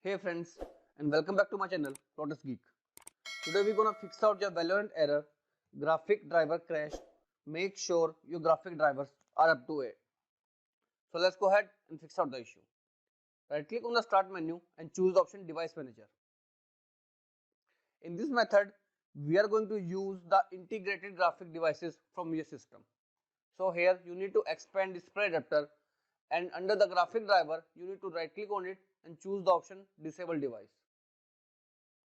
Hey friends, and welcome back to my channel Lotus Geek. Today we're gonna fix out your Valorant error, graphic driver crash. Make sure your graphic drivers are up to date. So let's go ahead and fix out the issue. Right click on the start menu and choose the option device manager. In this method, we are going to use the integrated graphic devices from your system. So here you need to expand display adapter, and under the graphic driver you need to right click on it and choose the option disable device.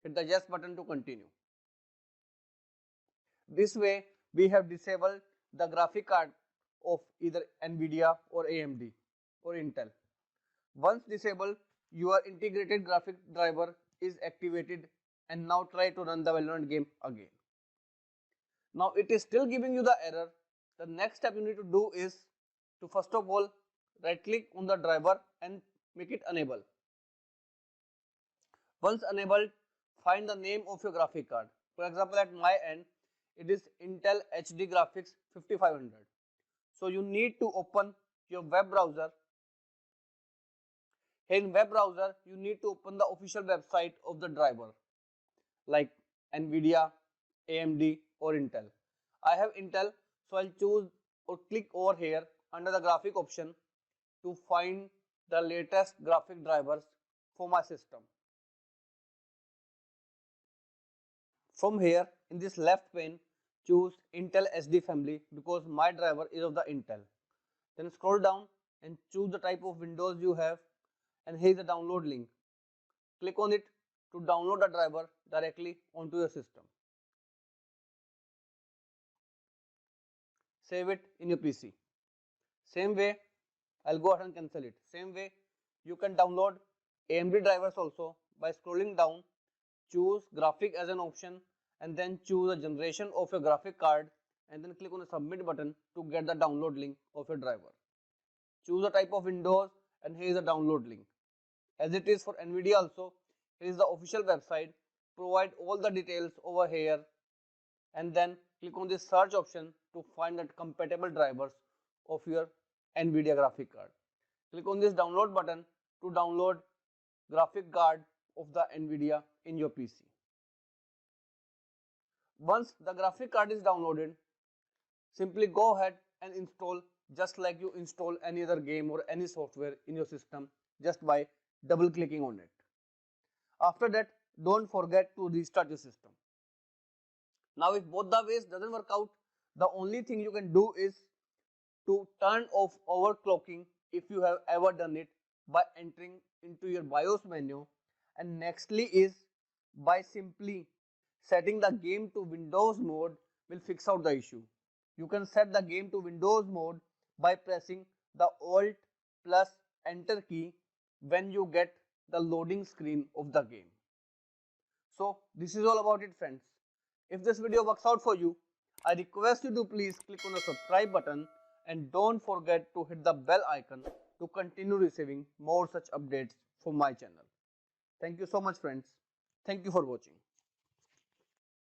Hit the yes button to continue. This way we have disabled the graphic card of either NVIDIA or AMD or Intel. Once disabled, your integrated graphic driver is activated, and now try to run the Valorant game again. Now it is still giving you the error. The next step you need to do is to first of all right click on the driver and make it enable. Once enabled, find the name of your graphic card. For example, at my end, it is Intel HD Graphics 5500. So you need to open your web browser. Here in web browser, you need to open the official website of the driver like NVIDIA, AMD or Intel. I have Intel, so I'll choose or click over here under the graphic option to find the latest graphic drivers for my system. From here, in this left pane, choose Intel SD family because my driver is of the Intel. Then scroll down and choose the type of Windows you have, and here is the download link. Click on it to download the driver directly onto your system. Save it in your PC. Same way, I'll go ahead and cancel it. Same way, you can download AMD drivers also by scrolling down, choose graphic as an option, and then choose the generation of your graphic card, and then click on the submit button to get the download link of your driver. Choose the type of Windows, and here is the download link. As it is for NVIDIA also, here is the official website. Provide all the details over here, and then click on this search option to find the compatible drivers of your NVIDIA graphic card. Click on this download button to download graphic card of the NVIDIA in your PC. Once the graphic card is downloaded, simply go ahead and install just like you install any other game or any software in your system just by double clicking on it. After that, don't forget to restart your system. Now if both the ways doesn't work out, the only thing you can do is to turn off overclocking if you have ever done it by entering into your BIOS menu, and nextly is by simply setting the game to Windows mode will fix out the issue. You can set the game to Windows mode by pressing the Alt plus Enter key when you get the loading screen of the game. So this is all about it, friends. If this video works out for you, I request you to please click on the subscribe button and don't forget to hit the bell icon to continue receiving more such updates from my channel. Thank you so much, friends. Thank you for watching.